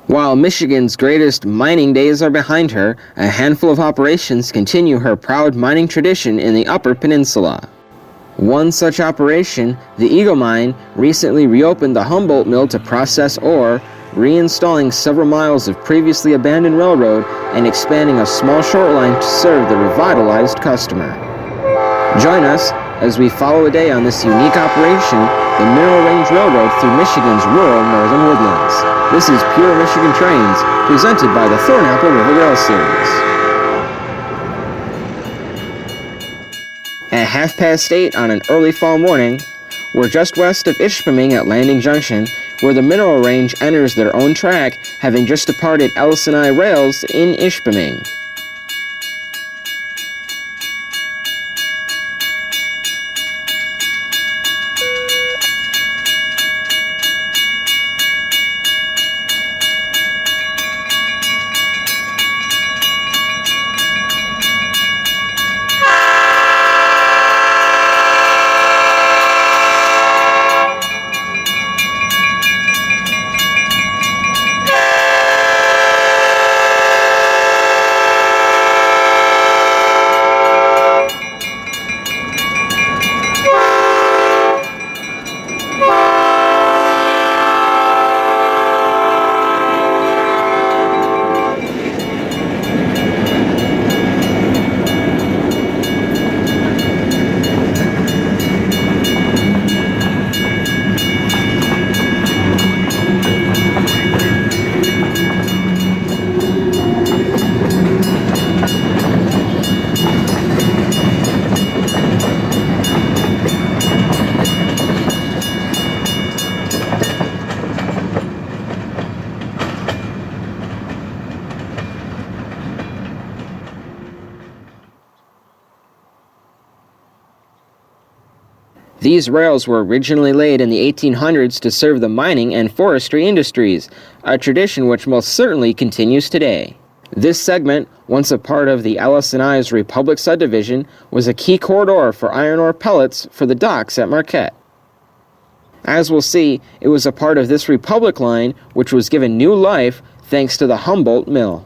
While Michigan's greatest mining days are behind her, a handful of operations continue her proud mining tradition in the Upper Peninsula. One such operation, the Eagle Mine, recently reopened the Humboldt Mill to process ore, reinstalling several miles of previously abandoned railroad and expanding a small shortline to serve the revitalized customer. Join us as we follow a day on this unique operation, the Mineral Range Railroad through Michigan's rural northern woodlands. This is Pure Michigan Trains, presented by the Thornapple River Rail Series. At 8:30 on an early fall morning, we're just west of Ishpeming at Landing Junction, where the Mineral Range enters their own track, having just departed LS&I rails in Ishpeming. These rails were originally laid in the 1800s to serve the mining and forestry industries, a tradition which most certainly continues today. This segment, once a part of the LS&I's Republic subdivision, was a key corridor for iron ore pellets for the docks at Marquette. As we'll see, it was a part of this Republic line which was given new life thanks to the Humboldt Mill.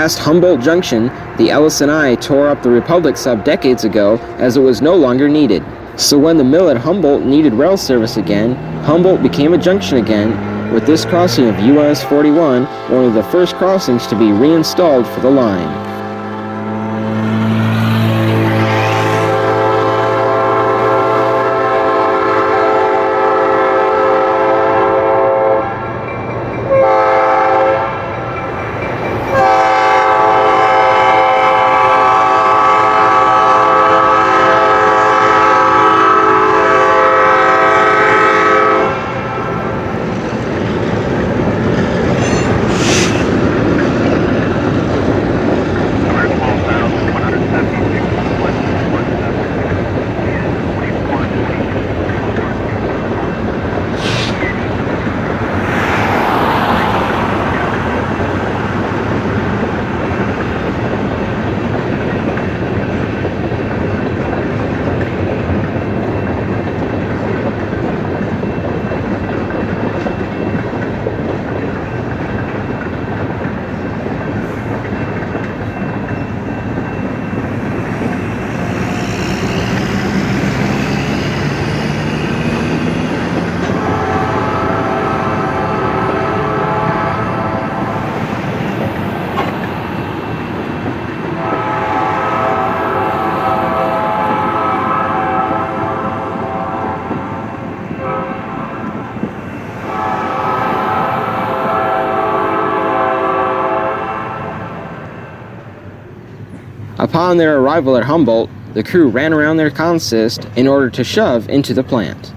Past Humboldt Junction, the LS&I tore up the Republic sub decades ago as it was no longer needed. So when the mill at Humboldt needed rail service again, Humboldt became a junction again, with this crossing of US 41 one of the first crossings to be reinstalled for the line. Upon their arrival at Humboldt, the crew ran around their consist in order to shove into the plant.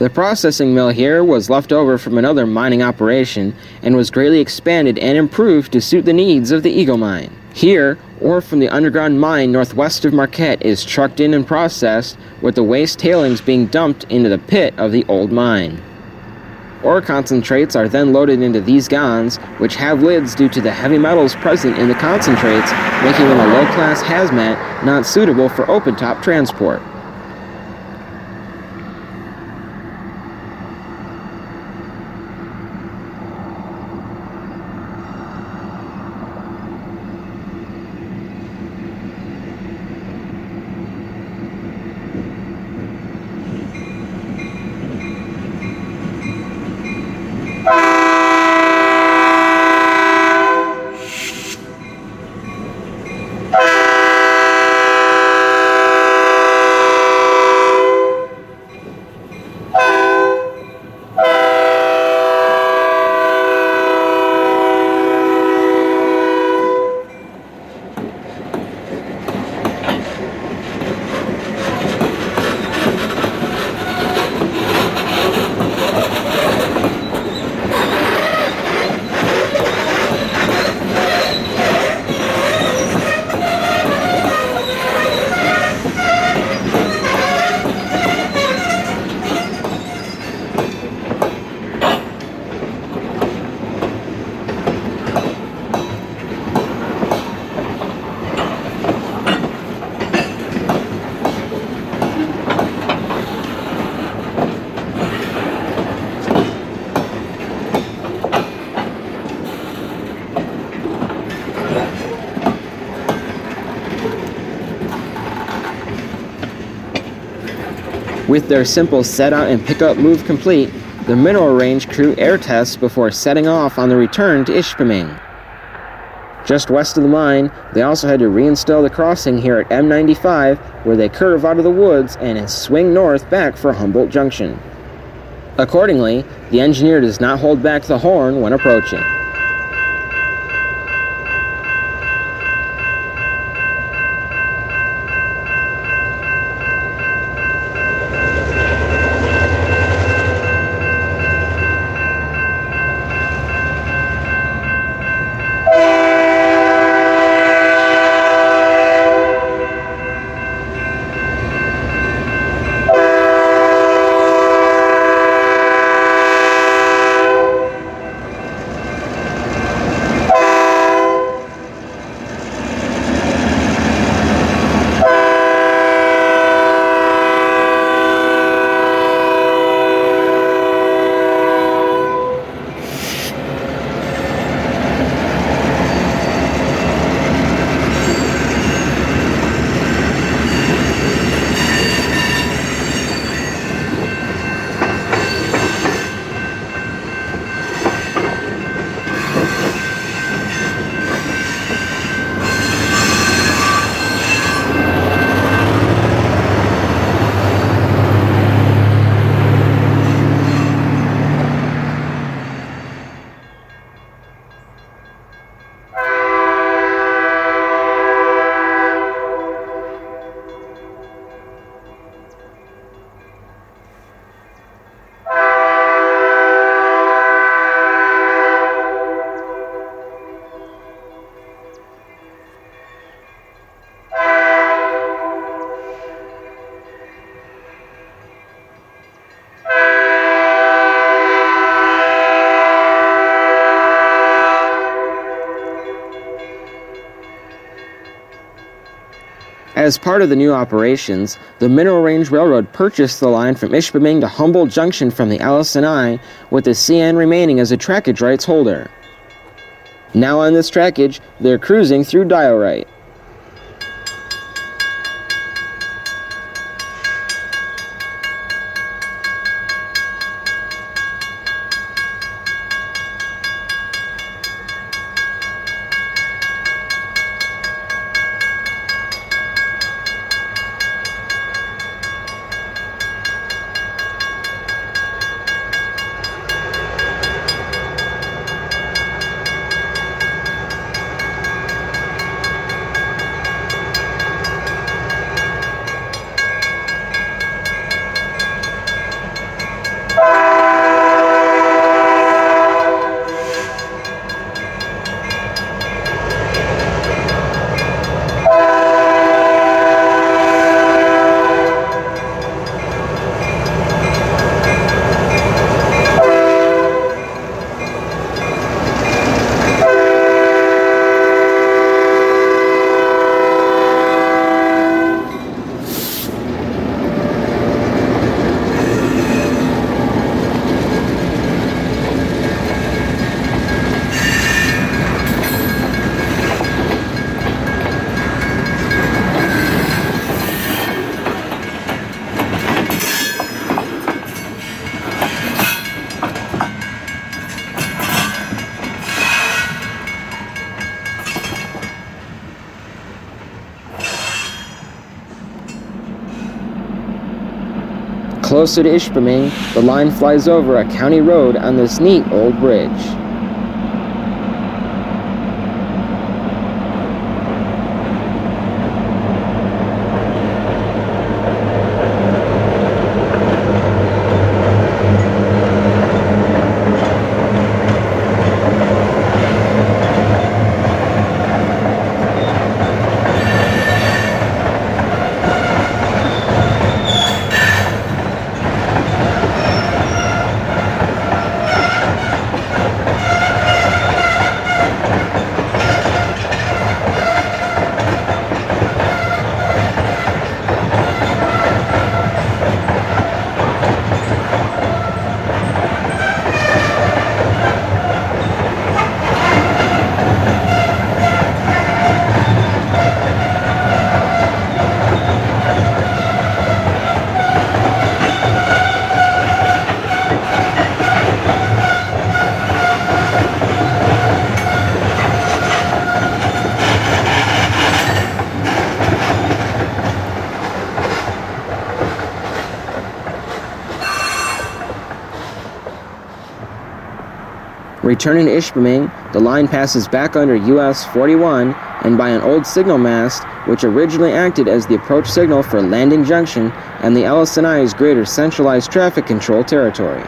The processing mill here was left over from another mining operation and was greatly expanded and improved to suit the needs of the Eagle Mine. Here, ore from the underground mine northwest of Marquette is trucked in and processed, with the waste tailings being dumped into the pit of the old mine. Ore concentrates are then loaded into these gonds, which have lids due to the heavy metals present in the concentrates, making them a low-class hazmat not suitable for open-top transport. With their simple set-out and pick-up move complete, the mineral range crew air tests before setting off on the return to Ishpeming. Just west of the mine, they also had to reinstall the crossing here at M95, where they curve out of the woods and swing north back for Humboldt Junction. Accordingly, the engineer does not hold back the horn when approaching. As part of the new operations, the Mineral Range Railroad purchased the line from Ishpeming to Humboldt Junction from the LS&I, with the CN remaining as a trackage rights holder. Now on this trackage, they're cruising through Diorite. Closer to Ishpeming, the line flies over a county road on this neat old bridge. Returning to Ishpeming, the line passes back under US 41 and by an old signal mast which originally acted as the approach signal for Landing Junction and the LS&I's greater centralized traffic control territory.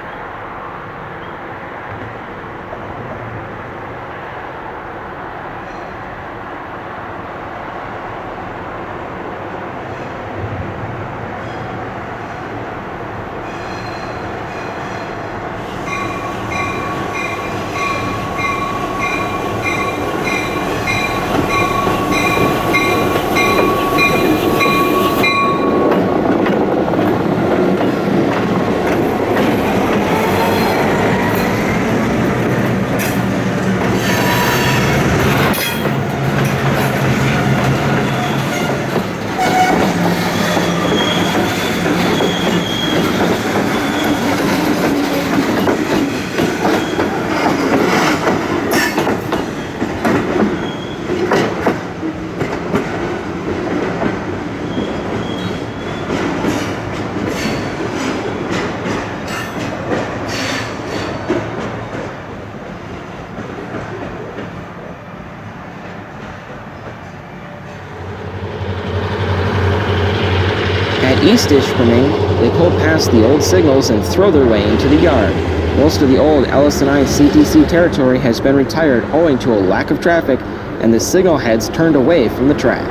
At East Ishpeming, they pull past the old signals and throw their way into the yard. Most of the old LS&I CTC territory has been retired owing to a lack of traffic, and the signal heads turned away from the track.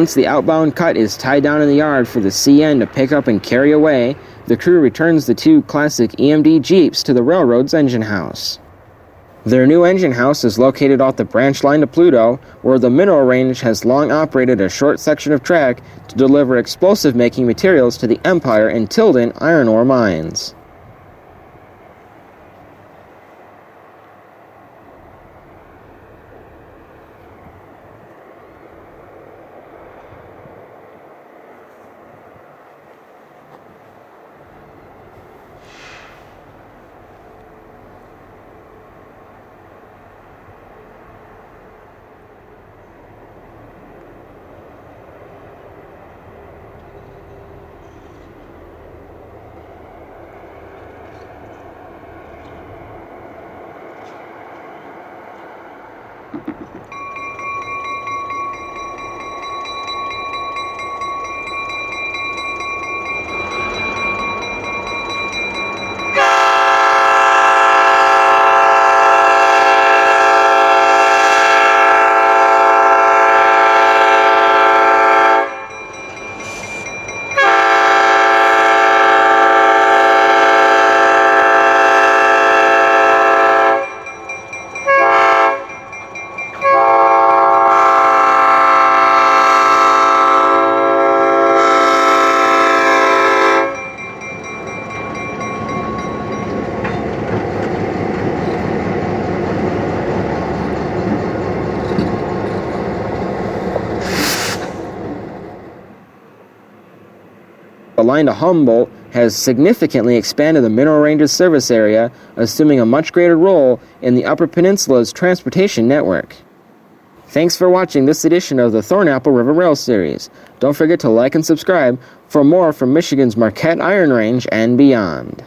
Once the outbound cut is tied down in the yard for the CN to pick up and carry away, the crew returns the two classic EMD Jeeps to the railroad's engine house. Their new engine house is located off the branch line to Pluto, where the mineral range has long operated a short section of track to deliver explosive-making materials to the Empire and Tilden iron ore mines. The line to Humboldt has significantly expanded the Mineral Range's service area, assuming a much greater role in the Upper Peninsula's transportation network. Thanks for watching this edition of the Thornapple River Rail series. Don't forget to like and subscribe for more from Michigan's Marquette Iron Range and beyond.